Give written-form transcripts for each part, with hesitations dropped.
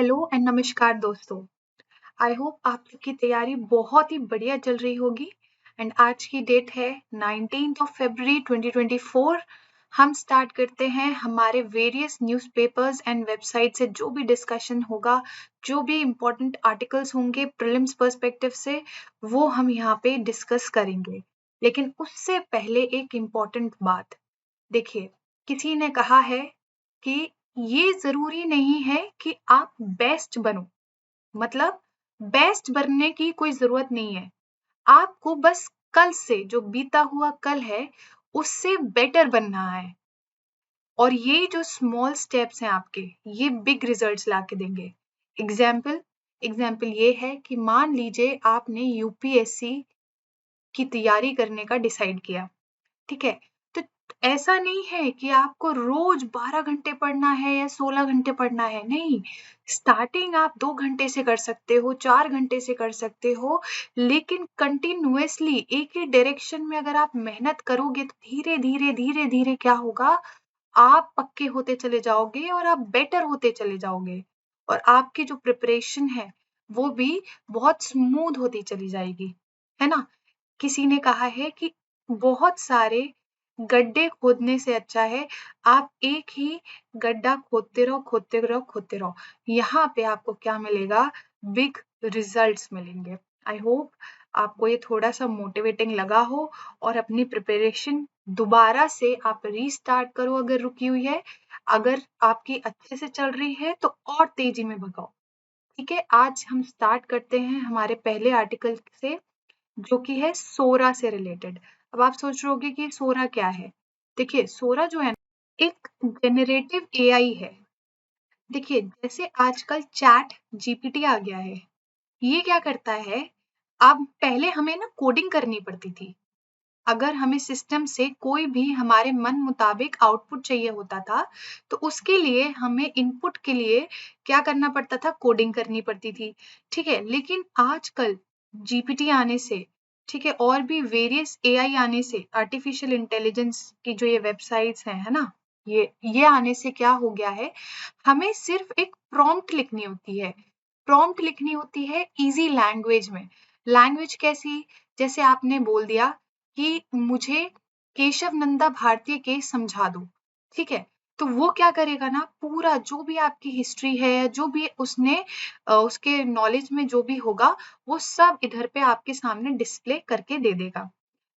Hello and नमस्कार दोस्तों। I hope आप लोग की तैयारी बहुत ही बढ़िया चल रही होगी। एंड आज की डेट है 19th ऑफ February 2024। हम स्टार्ट करते हैं हमारे वेरियस न्यूज़पेपर्स एंड वेबसाइट से जो भी डिस्कशन होगा, जो भी इम्पोर्टेंट आर्टिकल्स होंगे प्रीलिम्स पर्सपेक्टिव से, वो हम यहाँ पे डिस्कस करेंगे। लेकिन उससे पहले एक इम्पोर्टेंट बात, देखिए, किसी ने कहा है कि ये जरूरी नहीं है कि आप बेस्ट बनो। मतलब बेस्ट बनने की कोई जरूरत नहीं है। आपको बस कल से, जो बीता हुआ कल है, उससे बेटर बनना है। और ये जो स्मॉल स्टेप्स हैं आपके, ये बिग रिजल्ट्स ला के देंगे। एग्जाम्पल ये है कि मान लीजिए आपने यूपीएससी की तैयारी करने का डिसाइड किया, ठीक है? तो ऐसा नहीं है कि आपको रोज 12 घंटे पढ़ना है या 16 घंटे पढ़ना है, नहीं। स्टार्टिंग आप 2 घंटे से कर सकते हो, 4 घंटे से कर सकते हो, लेकिन कंटिन्यूअसली एक ही डायरेक्शन में अगर आप मेहनत करोगे तो धीरे धीरे धीरे धीरे क्या होगा, आप पक्के होते चले जाओगे और आप बेटर होते चले जाओगे। और आपकी जो प्रिपरेशन है वो भी बहुत स्मूथ होती चली जाएगी, है ना? किसी ने कहा है कि बहुत सारे गड्ढे खोदने से अच्छा है आप एक ही गड्ढा खोदते रहो, खोदते रहो, खोदते रहो। यहाँ पे आपको क्या मिलेगा? बिग रिजल्ट्स मिलेंगे। आई होप आपको ये थोड़ा सा मोटिवेटिंग लगा हो और अपनी प्रिपरेशन दोबारा से आप रीस्टार्ट करो अगर रुकी हुई है। अगर आपकी अच्छे से चल रही है तो और तेजी में भगाओ। ठीक है, आज हम स्टार्ट करते हैं हमारे पहले आर्टिकल से, जो कि है सोरा से रिलेटेड। अब आप सोच रहे होगे कि सोरा क्या है? देखिए, सोरा जो है ना, एक जेनरेटिव एआई है। देखिए, जैसे आजकल चैट जीपीटी आ गया है, ये क्या करता है, अब पहले हमें ना कोडिंग करनी पड़ती थी। अगर हमें सिस्टम से कोई भी हमारे मन मुताबिक आउटपुट चाहिए होता था, तो उसके लिए हमें इनपुट के लिए क्या करना पड़ता था? कोडिंग करनी पड़ती थी। ठीक है, लेकिन आजकल जीपीटी आने से, ठीक है, और भी वेरियस एआई आने से, आर्टिफिशियल इंटेलिजेंस की जो ये वेबसाइट्स हैं, है ना, ये आने से क्या हो गया है, हमें सिर्फ एक प्रॉम्प्ट लिखनी होती है। प्रॉम्प्ट लिखनी होती है इजी लैंग्वेज में। लैंग्वेज कैसी? जैसे आपने बोल दिया कि मुझे केशव नंदा भारती के समझा दो, ठीक है? तो वो क्या करेगा ना, पूरा जो भी आपकी हिस्ट्री है, जो भी उसने उसके नॉलेज में जो भी होगा, वो सब इधर पे आपके सामने डिस्प्ले करके दे देगा।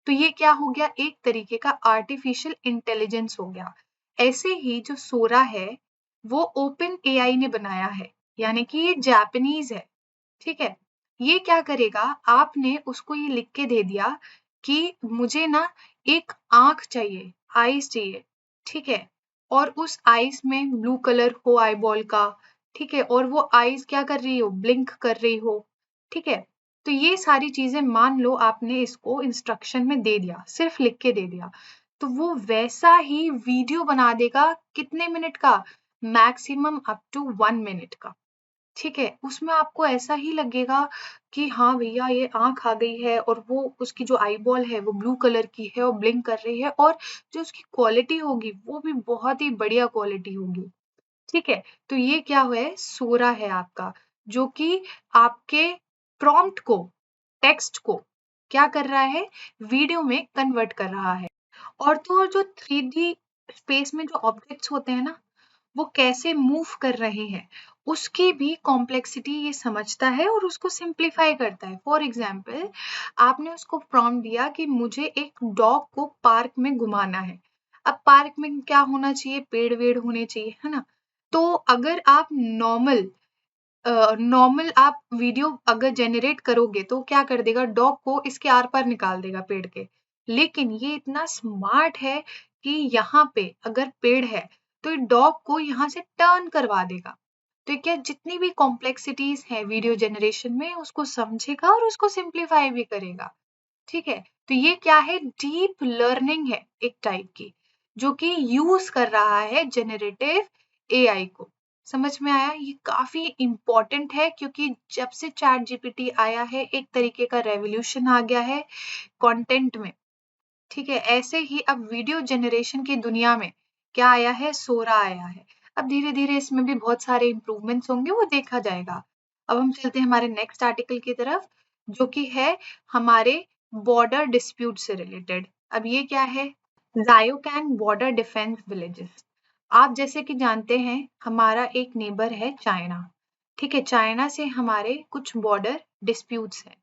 तो ये क्या हो गया? एक तरीके का आर्टिफिशियल इंटेलिजेंस हो गया। ऐसे ही जो सोरा है, वो ओपन एआई ने बनाया है, यानी कि ये जापानीज है, ठीक है? ये क्या करेगा, आपने उसको ये लिख के दे दिया कि मुझे ना एक आंख चाहिए, आईज चाहिए, ठीक है? और उस आईज में ब्लू कलर हो आई बॉल का, ठीक है? और वो आईज क्या कर रही हो? ब्लिंक कर रही हो, ठीक है? तो ये सारी चीजें मान लो आपने इसको इंस्ट्रक्शन में दे दिया, सिर्फ लिख के दे दिया, तो वो वैसा ही वीडियो बना देगा। कितने मिनट का? मैक्सिमम अप टू 1 मिनट का, ठीक है? उसमें आपको ऐसा ही लगेगा कि हाँ भैया, ये आँख आ गई है और वो उसकी जो आईबॉल है वो ब्लू कलर की है और ब्लिंक कर रही है, और जो उसकी क्वालिटी होगी वो भी बहुत ही बढ़िया क्वालिटी होगी, ठीक है? तो ये क्या है? सोरा है आपका, जो कि आपके प्रॉम्प्ट को, टेक्स्ट को क्या कर रहा है? वीडियो में कन्वर्ट कर रहा है। और तो और जो 3D स्पेस में जो ऑब्जेक्ट्स होते हैं ना, वो कैसे मूव कर रहे हैं, उसकी भी कॉम्प्लेक्सिटी ये समझता है और उसको सिंप्लीफाई करता है। फॉर एग्जाम्पल, आपने उसको प्रॉम्प्ट दिया कि मुझे एक डॉग को पार्क में घुमाना है। अब पार्क में क्या होना चाहिए? पेड़ वेड़ होने चाहिए, है ना? तो अगर आप नॉर्मल आप वीडियो अगर जनरेट करोगे तो क्या कर देगा? डॉग को इसके आर पार निकाल देगा पेड़ के। लेकिन ये इतना स्मार्ट है कि यहाँ पे अगर पेड़ है तो ये डॉग को यहाँ से टर्न करवा देगा। तो ये क्या, जितनी भी कॉम्प्लेक्सिटीज है वीडियो जनरेशन में, उसको समझेगा और उसको सिंप्लीफाई भी करेगा, ठीक है? तो ये क्या है? डीप लर्निंग है एक टाइप की, जो कि यूज कर रहा है जेनरेटिव एआई को। समझ में आया? ये काफी इंपॉर्टेंट है, क्योंकि जब से चैट जीपीटी आया है, एक तरीके का रेवोल्यूशन आ गया है कंटेंट में, ठीक है? ऐसे ही अब वीडियो जनरेशन की दुनिया में क्या आया है? सोरा आया है। अब धीरे धीरे इसमें भी बहुत सारे इम्प्रूवमेंट्स होंगे, वो देखा जाएगा। अब हम चलते हैं हमारे नेक्स्ट आर्टिकल की तरफ, जो कि है हमारे बॉर्डर डिस्प्यूट से रिलेटेड। अब ये क्या है? Xiaokang border defence villages. आप जैसे कि जानते हैं हमारा एक नेबर है चाइना। ठीक है, चाइना से हमारे कुछ बॉर्डर डिस्प्यूट्स हैं।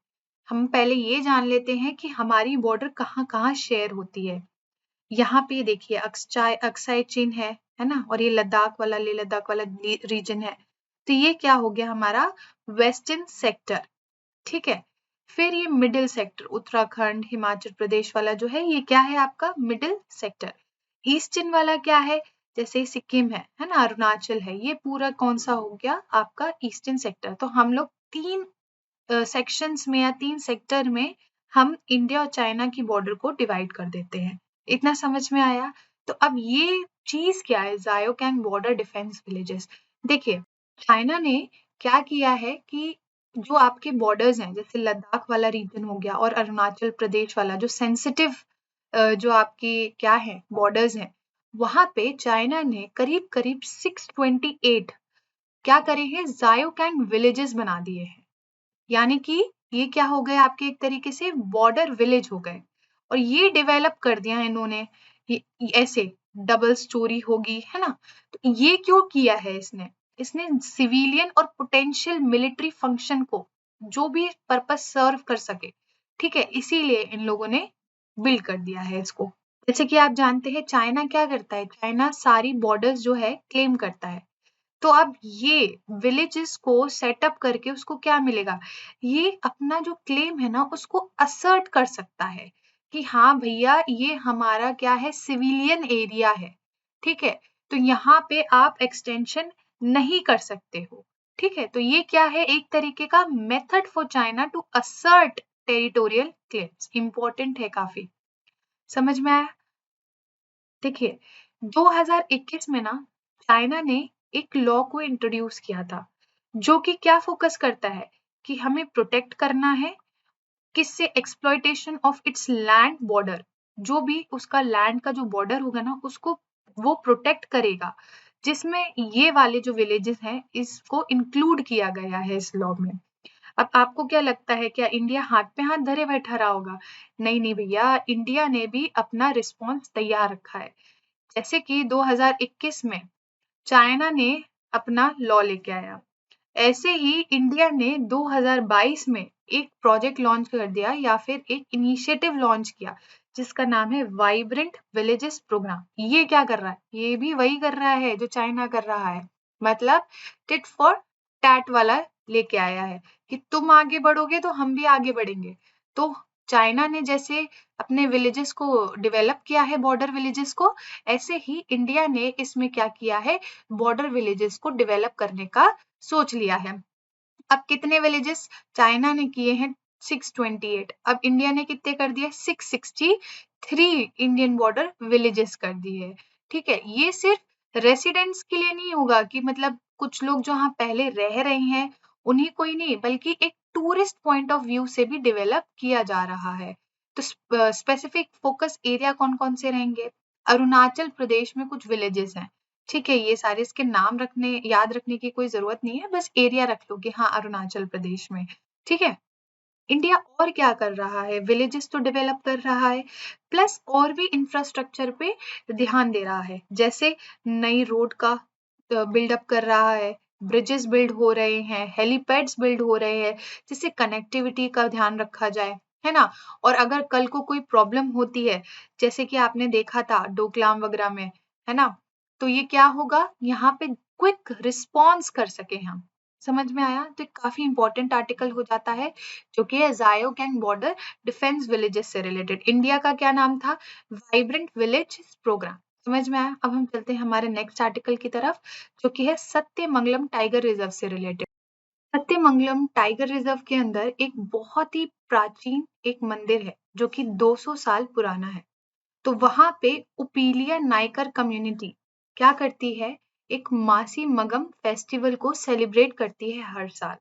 हम पहले ये जान लेते हैं कि हमारी बॉर्डर कहाँ कहाँ शेयर होती है। यहाँ पे देखिए अक्साई चीन है ना, और ये लद्दाख वाला, लेह लद्दाख वाला रीजन है। तो ये क्या हो गया हमारा वेस्टर्न सेक्टर। ठीक है, फिर ये मिडिल सेक्टर, उत्तराखंड हिमाचल प्रदेश वाला जो है, ये क्या है आपका मिडिल सेक्टर। ईस्टर्न वाला क्या है? जैसे सिक्किम है ना, अरुणाचल है, ये पूरा कौन सा हो गया आपका ईस्टर्न सेक्टर। तो हम लोग तीन सेक्शंस में या तीन सेक्टर में हम इंडिया और चाइना की बॉर्डर को डिवाइड कर देते हैं। इतना समझ में आया? तो अब ये चीज क्या है जायोकैंग बॉर्डर डिफेंस विलेजेस? देखिए, चाइना ने क्या किया है कि जो आपके बॉर्डर्स हैं, जैसे लद्दाख वाला रीजन हो गया और अरुणाचल प्रदेश वाला जो सेंसिटिव जो आपकी क्या है बॉर्डर्स हैं, वहां पे चाइना ने करीब करीब 628 क्या करे हैं जायोकैंग विलेजेस बना दिए हैं। यानी कि ये क्या हो गए आपके एक तरीके से बॉर्डर विलेज हो गए, और ये डेवलप कर दिया है इन्होंने। ये ऐसे डबल स्टोरी होगी, है ना। तो ये क्यों किया है इसने? इसने सिविलियन और पोटेंशियल मिलिट्री फंक्शन को जो भी पर्पस सर्व कर सके, ठीक है, इसीलिए इन लोगों ने बिल्ड कर दिया है इसको। जैसे कि आप जानते हैं चाइना क्या करता है, चाइना सारी बॉर्डर्स जो है क्लेम करता है। तो अब ये विलेजेस को सेटअप करके उसको क्या मिलेगा? ये अपना जो क्लेम है ना उसको असर्ट कर सकता है कि हाँ भैया ये हमारा क्या है सिविलियन एरिया है। ठीक है, तो यहाँ पे आप एक्सटेंशन नहीं कर सकते हो। ठीक है, तो ये क्या है एक तरीके का method for China to assert territorial claims. Important है काफी। समझ में आया? देखिए, 2021 में ना चाइना ने एक लॉ को इंट्रोड्यूस किया था, जो कि क्या फोकस करता है कि हमें प्रोटेक्ट करना है किससे? Exploitation of its land border. जो भी उसका लैंड का जो बॉर्डर होगा ना उसको वो प्रोटेक्ट करेगा, जिसमें ये वाले जो विलेजेस हैं इसको इंक्लूड किया गया है इस लॉ में। अब आपको क्या लगता है, क्या इंडिया हाथ पे हाथ धरे बैठा रहा होगा? नहीं नहीं भैया, इंडिया ने भी अपना रिस्पॉन्स तैयार रखा है। जैसे कि 2021 में चाइना ने अपना लॉ लेके आया, ऐसे ही इंडिया ने 2022 में एक प्रोजेक्ट लॉन्च कर दिया या फिर एक इनिशिएटिव लॉन्च किया, जिसका नाम है वाइब्रेंट विलेजेस प्रोग्राम। ये क्या कर रहा है? ये भी वही कर रहा है जो चाइना कर रहा है, मतलब टिट फॉर टैट वाला लेके आया है कि तुम आगे बढ़ोगे तो हम भी आगे बढ़ेंगे। तो चाइना ने जैसे अपने विलेजेस को डेवलप किया है, बॉर्डर विलेजेस को, ऐसे ही इंडिया ने इसमें क्या किया है, बॉर्डर विलेजेस को डेवलप करने का सोच लिया है। अब कितने विलेजेस चाइना ने किए हैं? 628। अब इंडिया ने कितने कर दिए? 663 इंडियन बॉर्डर विलेजेस कर दिए। ठीक है, ये सिर्फ रेसिडेंट्स के लिए नहीं होगा कि मतलब कुछ लोग जो यहाँ पहले रह रहे हैं उन्हीं को ही नहीं, बल्कि एक टूरिस्ट पॉइंट ऑफ व्यू से भी डेवलप किया जा रहा है। तो स्पेसिफिक फोकस एरिया कौन कौन से रहेंगे? अरुणाचल प्रदेश में कुछ विलेजेस हैं। ठीक है, ये सारे इसके नाम याद रखने की कोई जरूरत नहीं है, बस एरिया रख लो कि हाँ अरुणाचल प्रदेश में। ठीक है, इंडिया और क्या कर रहा है? विलेजेस तो डेवलप कर रहा है, प्लस और भी इंफ्रास्ट्रक्चर पे ध्यान दे रहा है। जैसे नई रोड का बिल्डअप कर रहा है, ब्रिजेस बिल्ड हो रहे हैं, हेलीपैड्स बिल्ड हो रहे हैं, जिससे कनेक्टिविटी का ध्यान रखा जाए, है ना। और अगर कल को कोई प्रॉब्लम होती है, जैसे कि आपने देखा था डोकलाम वगैरह में, है ना, तो ये क्या होगा, यहाँ पे क्विक रिस्पॉन्स कर सके हम। समझ में आया? तो काफी इंपॉर्टेंट आर्टिकल हो जाता है, जो कि है जायोकैंग बॉर्डर डिफेंस विलेजेस से रिलेटेड। इंडिया का क्या नाम था? Vibrant village programme. समझ में आया? अब हम चलते हैं हमारे नेक्स्ट आर्टिकल की तरफ, जो कि है सत्यमंगलम टाइगर रिजर्व से रिलेटेड। सत्यमंगलम टाइगर रिजर्व के अंदर एक बहुत ही प्राचीन एक मंदिर है, जो कि 200 साल पुराना है। तो वहां पे उपीलिया नायकर कम्युनिटी क्या करती है, एक मासी मगम फेस्टिवल को सेलिब्रेट करती है हर साल।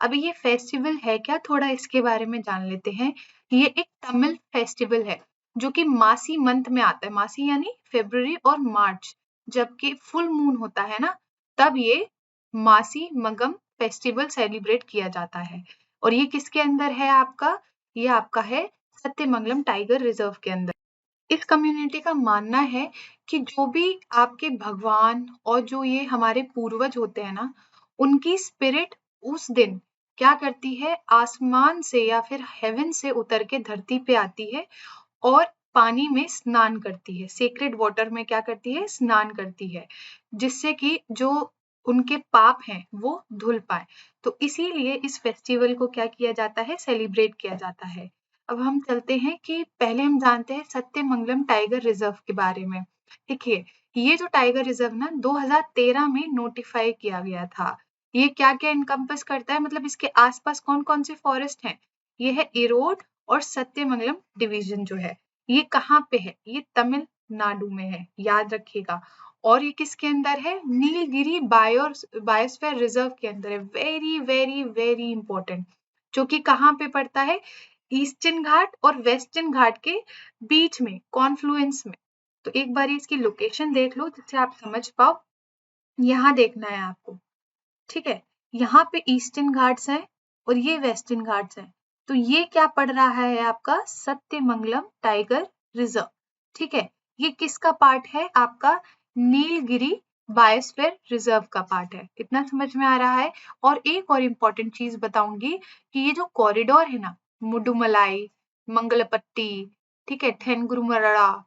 अभी ये फेस्टिवल है क्या, थोड़ा इसके बारे में जान लेते हैं। ये एक तमिल फेस्टिवल है जो कि मासी मंथ में आता है। मासी यानी फरवरी और मार्च, जबकि फुल मून होता है ना, तब ये मासी मगम फेस्टिवल सेलिब्रेट किया जाता है। और ये किसके अंदर है आपका? ये आपका है सत्यमंगलम टाइगर रिजर्व के अंदर। इस कम्युनिटी का मानना है कि जो भी आपके भगवान और जो ये हमारे पूर्वज होते हैं ना, उनकी स्पिरिट उस दिन क्या करती है, आसमान से या फिर हेवन से उतर के धरती पे आती है और पानी में स्नान करती है, सेक्रेड वाटर में क्या करती है, स्नान करती है, जिससे कि जो उनके पाप हैं वो धुल पाए। तो इसीलिए इस फेस्टिवल को क्या किया जाता है, सेलिब्रेट किया जाता है। अब हम चलते हैं कि पहले हम जानते हैं सत्यमंगलम टाइगर रिजर्व के बारे में। देखिए, ये जो टाइगर रिजर्व ना 2013 में नोटिफाई किया गया था। ये क्या क्या इनकम्पस करता है, मतलब इसके आसपास कौन कौन से फॉरेस्ट हैं? ये है इरोड और सत्यमंगलम डिवीजन जो है, ये कहाँ पे है? ये तमिलनाडु में है, याद रखिएगा। और ये किसके अंदर है? नीलगिरी बायोस्फीयर रिजर्व के अंदर है। Very very very important. जो कि कहाँ पे पड़ता है? ईस्टर्न घाट और वेस्टर्न घाट के बीच में, कॉन्फ्लुएंस में। तो एक बार इसकी लोकेशन देख लो जिससे आप समझ पाओ। यहाँ देखना है आपको, ठीक है? यहाँ पे ईस्टर्न घाट्स हैं और ये वेस्टर्न घाट्स हैं। तो ये क्या पड़ रहा है आपका? सत्यमंगलम टाइगर रिजर्व, ठीक है? ये किसका पार्ट है आपका? नीलगिरी बायोस्फीयर रिजर्व का पार्ट है। इतना समझ में आ रहा है? और एक और इम्पोर्टेंट चीज बताऊंगी कि ये जो कॉरिडोर है ना, मुडुमलाई, मंगलपट्टी, ठीक है, थेनगुरुमरड़ा,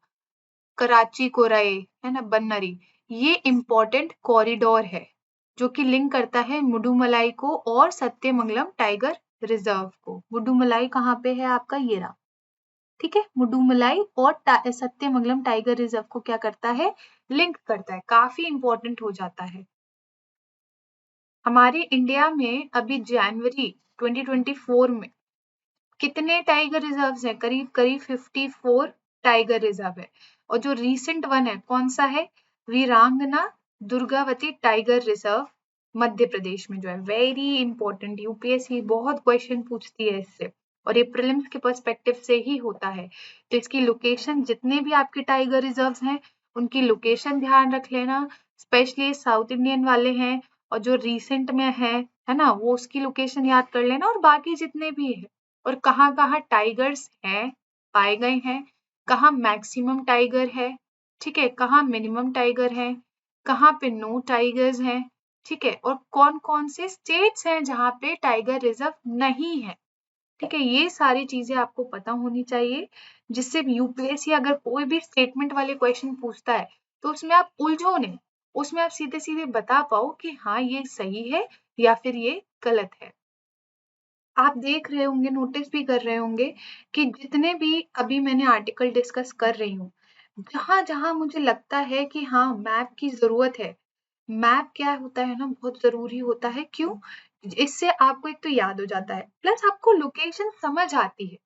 कराची कोराए, है ना, बन्नरी, ये इम्पोर्टेंट कॉरिडोर है जो कि लिंक करता है मुडुमलाई को और सत्यमंगलम टाइगर रिजर्व को। मुडुमलाई कहाँ पे है आपका? ये रहा, ठीक है? मुडुमलाई और सत्यमंगलम टाइगर रिजर्व को क्या करता है? लिंक करता है, काफी इंपॉर्टेंट हो जाता है। हमारे इंडिया में अभी जनवरी 2024 में कितने टाइगर रिजर्व्स हैं? करीब करीब 54 टाइगर रिजर्व है। और जो रीसेंट वन है कौन सा है? वीरांगना दुर्गावती टाइगर रिजर्व, मध्य प्रदेश में जो है। वेरी इंपॉर्टेंट, यूपीएससी बहुत क्वेश्चन पूछती है इससे, और ये प्रीलिम्स के पर्सपेक्टिव से ही होता है। तो इसकी लोकेशन, जितने भी आपके टाइगर रिजर्व्स हैं उनकी लोकेशन ध्यान रख लेना, स्पेशली साउथ इंडियन वाले हैं और जो रिसेंट में है ना, वो उसकी लोकेशन याद कर लेना, और बाकी जितने भी है और कहाँ कहाँ टाइगर्स हैं, पाए गए हैं, कहाँ मैक्सिमम टाइगर है, ठीक है, कहाँ मिनिमम टाइगर है, कहाँ पे नो टाइगर्स हैं, ठीक है, और कौन कौन से स्टेट्स हैं जहाँ पे टाइगर रिजर्व नहीं है, ठीक है। ये सारी चीजें आपको पता होनी चाहिए, जिससे यूपीएससी अगर कोई भी स्टेटमेंट वाले क्वेश्चन पूछता है तो उसमें आप उलझो नहीं, उसमें आप सीधे सीधे बता पाओ कि हाँ ये सही है या फिर ये गलत है। आप देख रहे होंगे, नोटिस भी कर रहे होंगे कि जितने भी अभी मैंने आर्टिकल डिस्कस कर रही हूँ, जहां जहां मुझे लगता है कि हाँ मैप की जरूरत है, मैप क्या होता है ना, बहुत जरूरी होता है। क्यों? इससे आपको एक तो याद हो जाता है, प्लस आपको लोकेशन समझ आती है।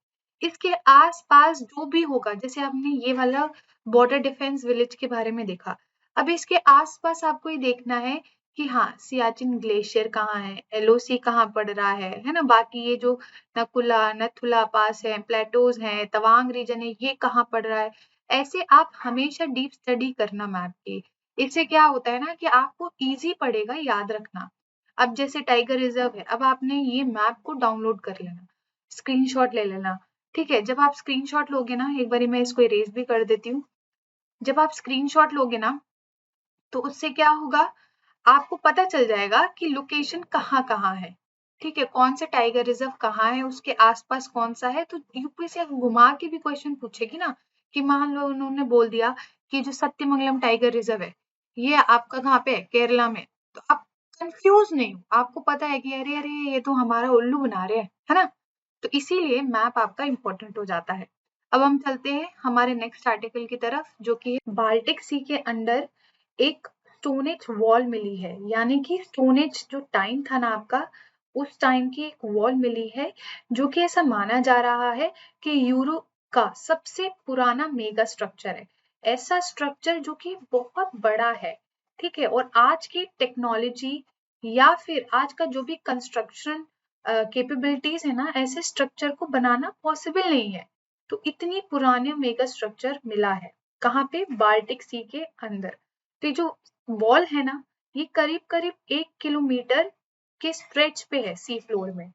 इसके आसपास जो भी होगा, जैसे आपने ये वाला बॉर्डर डिफेंस विलेज के बारे में देखा, अब इसके आसपास आपको ये देखना है कि हाँ सियाचिन ग्लेशियर कहाँ है, एलओसी कहाँ पड़ रहा है ना, बाकी ये जो नकुला नथुला पास है, प्लेटोज हैं, तवांग रीजन है, ये कहाँ पड़ रहा है। ऐसे आप हमेशा डीप स्टडी करना मैप की। इससे क्या होता है ना कि आपको इजी पड़ेगा याद रखना। अब जैसे टाइगर रिजर्व है, अब आपने ये मैप को डाउनलोड कर लेना, स्क्रीनशॉट ले लेना, ठीक है। जब आप स्क्रीनशॉट लोगे ना, एक बारी मैं इसको इरेज भी कर देती हूँ। जब आप स्क्रीनशॉट लोगे ना तो उससे क्या होगा, आपको पता चल जाएगा कि लोकेशन कहाँ कहाँ है, ठीक है, कौन से टाइगर रिजर्व कहाँ है, उसके आसपास कौन सा है। तो यूपीएससी घुमा के भी क्वेश्चन पूछेगी ना, कि मान लो उन्होंने बोल दिया कि जो सत्यमंगलम टाइगर रिजर्व है ये आपका कहाँ पे है, केरला में, तो आप कंफ्यूज नहीं हो, आपको पता है कि अरे अरे ये तो हमारा उल्लू बना रहे हैं, है ना। तो इसीलिए मैप आपका इंपॉर्टेंट हो जाता है। अब हम चलते हैं हमारे नेक्स्ट आर्टिकल की तरफ, जो कि है बाल्टिक सी के अंडर एक स्टोनेज वॉल मिली है, यानी कि स्टोनेज जो टाइम था ना आपका, उस टाइम की एक वॉल मिली है, जो कि ऐसा माना जा रहा है कि यूरोप का सबसे पुराना मेगा स्ट्रक्चर है। ऐसा स्ट्रक्चर जो कि बहुत बड़ा है, ठीक है, और आज की टेक्नोलॉजी या फिर आज का जो भी कंस्ट्रक्शन कैपेबिलिटीज है ना, ऐसे स्ट्रक्चर को बनाना पॉसिबल नहीं है। तो इतनी पुराने मेगा स्ट्रक्चर मिला है कहाँ पे? बाल्टिक सी के अंदर। तो ये जो वॉल है ना, ये करीब करीब 1 किलोमीटर के स्ट्रेच पे है सी फ्लोर में,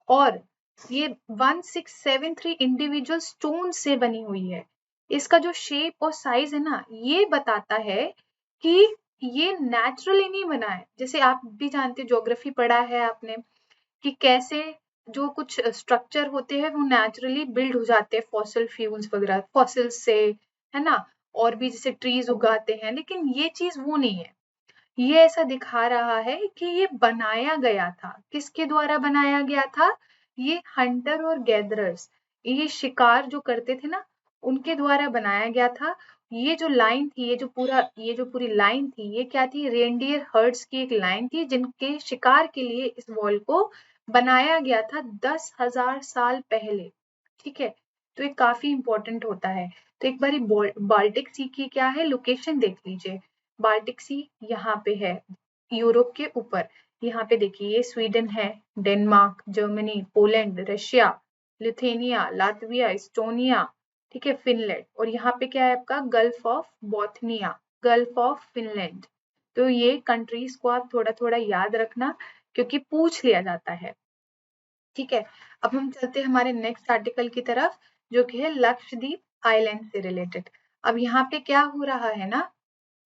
और ये 1673 इंडिविजुअल स्टोन से बनी हुई है। इसका जो शेप और साइज है ना, ये बताता है कि ये नेचुरली नहीं बना है। जैसे आप भी जानते, ज्योग्राफी पढ़ा है आपने, कि कैसे जो कुछ स्ट्रक्चर होते हैं वो नेचुरली बिल्ड हो जाते हैं फॉसिल फ्यूल्स वगैरह, फॉसिल्स से, है ना, और भी जैसे ट्रीज उगाते हैं, लेकिन ये चीज वो नहीं है। ये ऐसा दिखा रहा है कि ये बनाया गया था। किसके द्वारा बनाया गया था? ये हंटर और गैदरर्स, ये शिकार जो करते थे ना, उनके द्वारा बनाया गया था। ये जो लाइन थी, ये जो पूरी लाइन थी, ये क्या थी? रेनडियर हर्ड्स की एक लाइन थी, जिनके शिकार के लिए इस वॉल को बनाया गया था 10,000 साल पहले। ठीक है, तो ये काफी इंपॉर्टेंट होता है। तो एक बारी बाल्टिक सी की क्या है लोकेशन देख लीजिए। बाल्टिक सी यहाँ पे है, यूरोप के ऊपर। यहाँ पे देखिए, ये स्वीडन है, Denmark, Germany, Poland, Russia, Lithuania, Latvia, Estonia, ठीक है, फिनलैंड, और यहाँ पे क्या है आपका? Gulf of Bothnia, gulf of Finland. तो ये कंट्रीज को आप थोड़ा थोड़ा याद रखना, क्योंकि पूछ लिया जाता है। ठीक है, अब हम चलते हैं हमारे नेक्स्ट आर्टिकल की तरफ, जो कि है लक्षद्वीप आइलैंड से रिलेटेड। अब यहाँ पे क्या हो रहा है ना,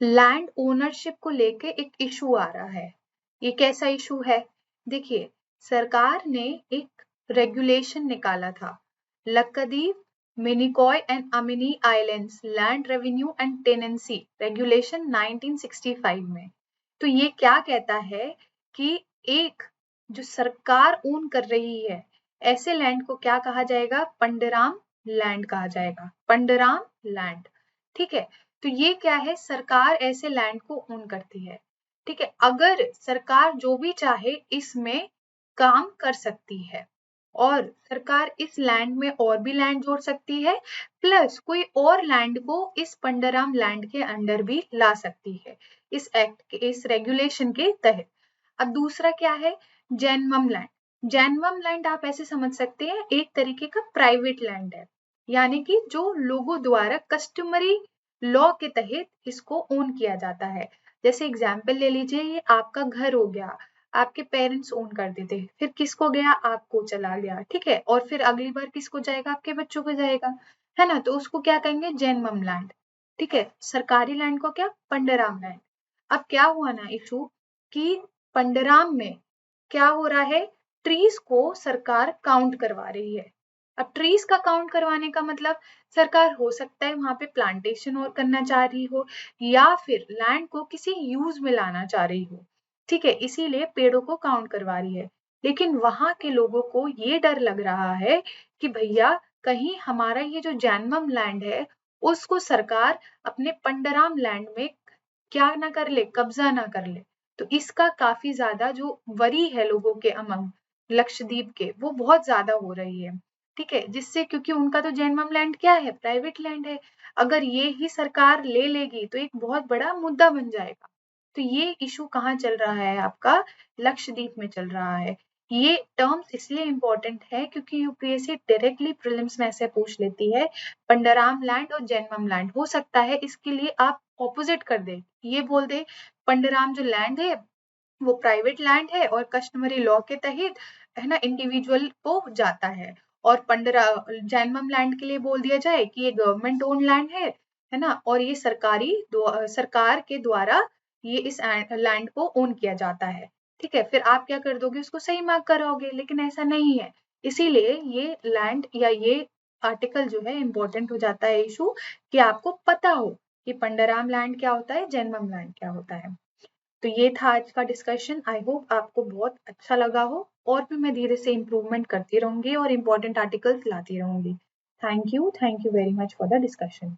लैंड ओनरशिप को लेके एक इशू आ रहा है। ये कैसा इशू है? देखिए, सरकार ने एक रेगुलेशन निकाला था, Lakshadweep, Minicoy and Amini islands land revenue and tenancy regulation 1965 में। तो ये क्या कहता है कि एक जो सरकार ओन कर रही है, ऐसे लैंड को क्या कहा जाएगा? पंडराम लैंड कहा जाएगा, पंडराम लैंड। ठीक है, तो ये क्या है? सरकार ऐसे लैंड को ओन करती है। ठीक है, अगर सरकार जो भी चाहे इसमें काम कर सकती है, और सरकार इस लैंड में और भी लैंड जोड़ सकती है, प्लस कोई और लैंड को इस पंडराम लैंड के अंडर भी ला सकती है, इस एक्ट के, इस रेगुलेशन के तहत। अब दूसरा क्या है? जैनमम लैंड। जैनमम लैंड आप ऐसे समझ सकते हैं, एक तरीके का प्राइवेट लैंड है, यानी कि जो लोगों द्वारा कस्टमरी लॉ के तहत इसको ओन किया जाता है। जैसे एग्जाम्पल ले लीजिए, ये आपका घर हो गया, आपके पेरेंट्स ओन कर देते, फिर किसको गया? आपको चला गया, ठीक है, और फिर अगली बार किसको जाएगा? आपके बच्चों को जाएगा, है ना, तो उसको क्या कहेंगे? जैनमम लैंड। ठीक है, सरकारी लैंड को क्या? पंडराम लैंड। अब क्या हुआ ना इशू, कि पंडराम में क्या हो रहा है? ट्रीज को सरकार काउंट करवा रही है। अब ट्रीज का काउंट करवाने का मतलब, सरकार हो सकता है वहां पे प्लांटेशन और करना चाह रही हो, या फिर लैंड को किसी यूज में लाना चाह रही हो। ठीक है, इसीलिए पेड़ों को काउंट करवा रही है। लेकिन वहां के लोगों को ये डर लग रहा है कि भैया, कहीं हमारा ये जो जैनमम लैंड है, उसको सरकार अपने पंडराम लैंड में क्या ना कर ले? कब्जा ना कर ले। तो इसका काफी ज्यादा जो वरी है लोगों के अमंग, लक्षद्वीप के, वो बहुत ज्यादा हो रही है। ठीक है, जिससे, क्योंकि उनका तो जैनमम लैंड क्या है? प्राइवेट लैंड है। अगर ये ही सरकार ले लेगी तो एक बहुत बड़ा मुद्दा बन जाएगा। तो ये इशू कहाँ चल रहा है आपका? लक्षद्वीप में चल रहा है। ये टर्म्स इसलिए इंपॉर्टेंट है क्योंकि यूपीएससी डायरेक्टली प्रीलिम्स में ऐसे पूछ लेती है, पंडराम लैंड और जैनमम लैंड। हो सकता है इसके लिए आप ऑपोजिट कर दे, ये बोल दे पंडराम जो लैंड है वो प्राइवेट लैंड है और कस्टमरी लॉ के तहत, है ना, इंडिविजुअल को जाता है, और जैनमम लैंड के लिए बोल दिया जाए कि ये गवर्नमेंट ओन लैंड है ना, और ये सरकार के द्वारा ये इस लैंड को ओन किया जाता है। ठीक है, फिर आप क्या कर दोगे? उसको सही मार्क कराओगे, लेकिन ऐसा नहीं है। इसीलिए ये लैंड या ये आर्टिकल जो है इंपॉर्टेंट हो जाता है इशू, कि आपको पता हो कि पंडराम लैंड क्या होता है, जैनमम लैंड क्या होता है। तो ये था आज का डिस्कशन। आई होप आपको बहुत अच्छा लगा हो, और भी मैं धीरे से इम्प्रूवमेंट करती रहूंगी और इम्पोर्टेंट आर्टिकल्स लाती रहूंगी। Thank you very much for the discussion.